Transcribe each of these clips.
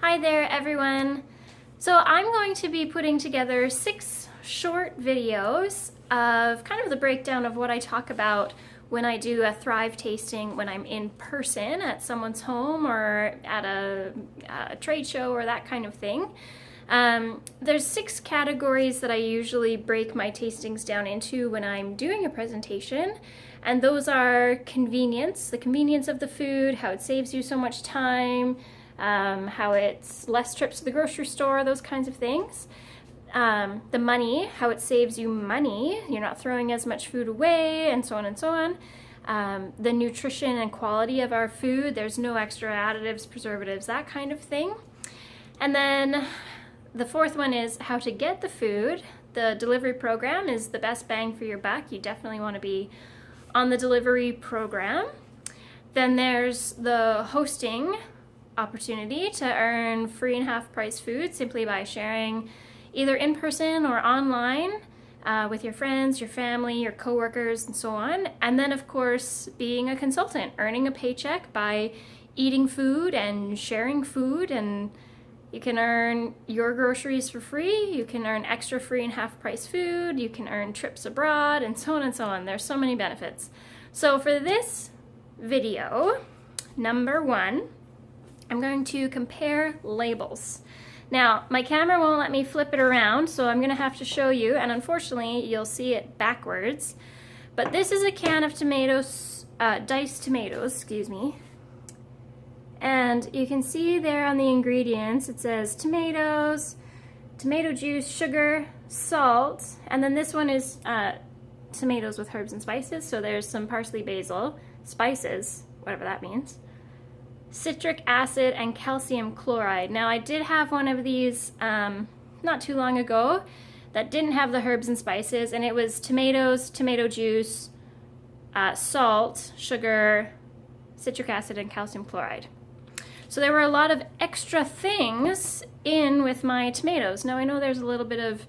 Hi there, everyone. So I'm going to be putting together 6 short videos of kind of the breakdown of what I talk about when I do a Thrive tasting when I'm in person at someone's home or at a trade show or that kind of thing. There's 6 categories that I usually break my tastings down into when I'm doing a presentation, and those are convenience, the convenience of the food, how it saves you so much time, how it's less trips to the grocery store, those kinds of things. The money, how it saves you money, you're not throwing as much food away, and so on and so on. The nutrition and quality of our food, there's no extra additives, preservatives, that kind of thing. And then the 4th one is how to get the food. The delivery program is the best bang for your buck. You definitely want to be on the delivery program. Then there's the hosting opportunity to earn free and half price food simply by sharing either in person or online with your friends, your family, your coworkers, and so on. And then, of course, being a consultant, earning a paycheck by eating food and sharing food. And you can earn your groceries for free, you can earn extra free and half price food, you can earn trips abroad, and so on and so on. There's so many benefits. So for this video, number 1, I'm going to compare labels. Now, my camera won't let me flip it around, so I'm going to have to show you, and unfortunately, you'll see it backwards. But this is a can of tomatoes, diced tomatoes, excuse me. And you can see there on the ingredients, it says tomatoes, tomato juice, sugar, salt, and then this one is tomatoes with herbs and spices, so there's some parsley, basil, spices, whatever that means, citric acid, and calcium chloride. Now, I did have one of these not too long ago that didn't have the herbs and spices, and it was tomatoes, tomato juice, salt, sugar, citric acid, and calcium chloride. So there were a lot of extra things in with my tomatoes. Now, I know there's a little bit of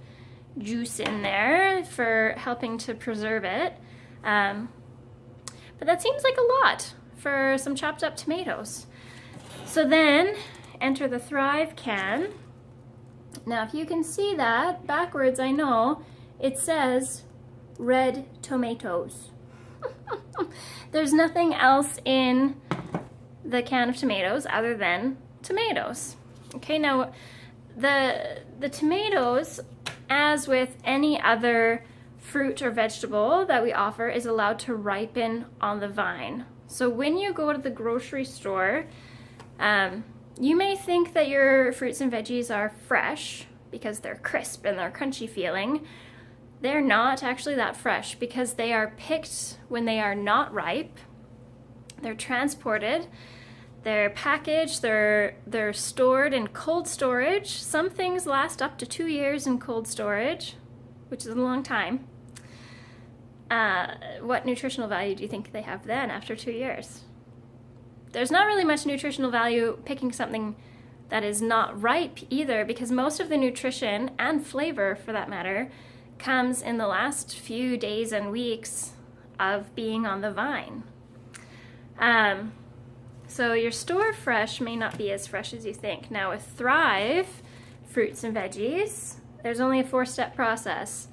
juice in there for helping to preserve it, but that seems like a lot for some chopped up tomatoes. So then, enter the Thrive can. Now, if you can see that, backwards, I know, it says red tomatoes. There's nothing else in the can of tomatoes other than tomatoes. Okay, now the tomatoes, as with any other fruit or vegetable that we offer, is allowed to ripen on the vine. So when you go to the grocery store, you may think that your fruits and veggies are fresh because they're crisp and they're crunchy feeling. They're not actually that fresh because they are picked when they are not ripe. They're transported, they're packaged, they're stored in cold storage. Some things last up to 2 years in cold storage, which is a long time. What nutritional value do you think they have then after 2 years? There's not really much nutritional value picking something that is not ripe either, because most of the nutrition and flavor, for that matter, comes in the last few days and weeks of being on the vine. So your store fresh may not be as fresh as you think. Now with Thrive fruits and veggies, there's only a 4-step process.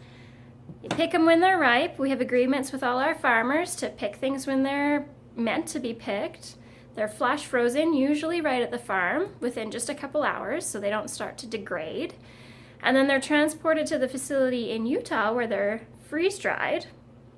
You pick them when they're ripe. We have agreements with all our farmers to pick things when they're meant to be picked. They're flash frozen, usually right at the farm, within just a couple hours, so they don't start to degrade. And then they're transported to the facility in Utah where they're freeze dried.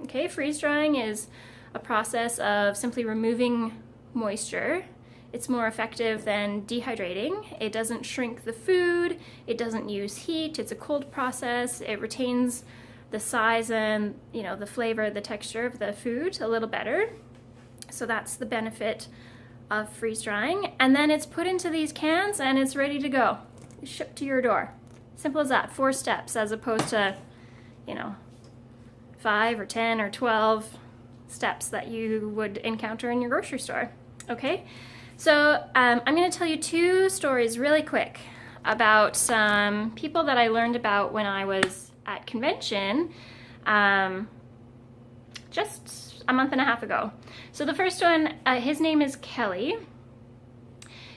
Okay, freeze drying is a process of simply removing moisture. It's more effective than dehydrating. It doesn't shrink the food, it doesn't use heat, it's a cold process, it retains the size and the flavor, the texture of the food a little better. So that's the benefit of freeze drying. And then it's put into these cans and it's ready to go. It's shipped to your door. Simple as that. 4 steps as opposed to 5 or 10 or 12 steps that you would encounter in your grocery store. Okay, so I'm going to tell you 2 stories really quick about some people that I learned about when I was at convention just a month and a half ago. So the first one, his name is Kelly.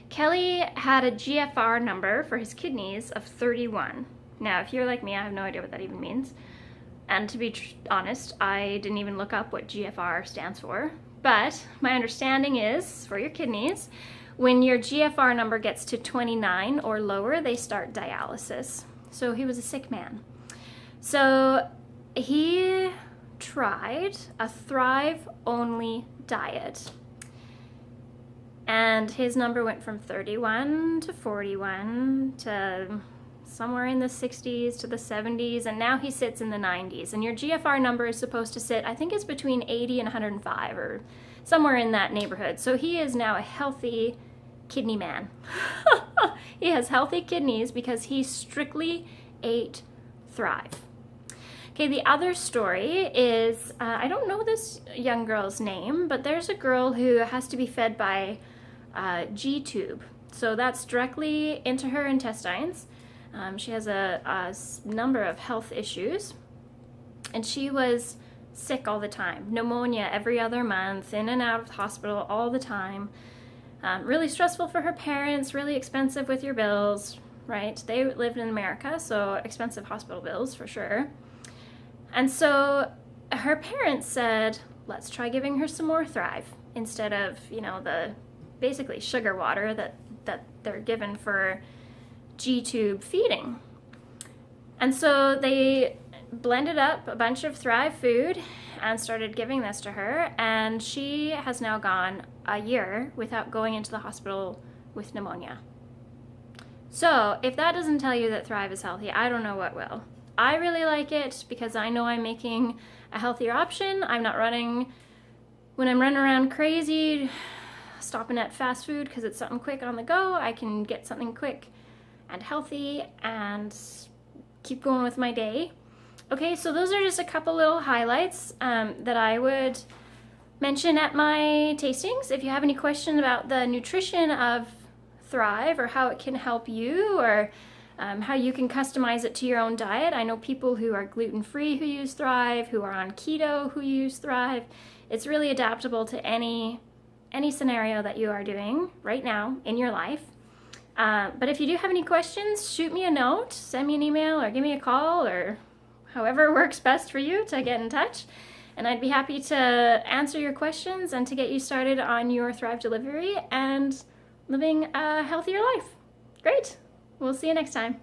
Kelly had a GFR number for his kidneys of 31. Now, if you're like me, I have no idea what that even means. And to be honest, I didn't even look up what GFR stands for. But my understanding is, for your kidneys, when your GFR number gets to 29 or lower, they start dialysis. So he was a sick man. So he tried a Thrive-only diet. And his number went from 31 to 41 to somewhere in the 60s to the 70s, and now he sits in the 90s. And your GFR number is supposed to sit, I think it's between 80 and 105 or somewhere in that neighborhood. So he is now a healthy kidney man. He has healthy kidneys because he strictly ate Thrive. Okay, the other story is, I don't know this young girl's name, but there's a girl who has to be fed by G-tube. So that's directly into her intestines. She has a number of health issues, and she was sick all the time. Pneumonia every other month, in and out of the hospital all the time. Really stressful for her parents, really expensive with your bills, right? They lived in America, so expensive hospital bills for sure. And so her parents said, let's try giving her some more Thrive instead of, the basically sugar water that they're given for G-tube feeding. And so they blended up a bunch of Thrive food and started giving this to her, and she has now gone a year without going into the hospital with pneumonia. So if that doesn't tell you that Thrive is healthy, I don't know what will. I really like it because I know I'm making a healthier option. I'm not running, when I'm running around crazy, stopping at fast food because it's something quick on the go. I can get something quick and healthy and keep going with my day. Okay, so those are just a couple little highlights that I would mention at my tastings. If you have any questions about the nutrition of Thrive or how it can help you, or how you can customize it to your own diet. I know people who are gluten-free who use Thrive, who are on keto who use Thrive. It's really adaptable to any scenario that you are doing right now in your life. But if you do have any questions, shoot me a note, send me an email, or give me a call, or however works best for you to get in touch. And I'd be happy to answer your questions and to get you started on your Thrive delivery and living a healthier life. Great! We'll see you next time.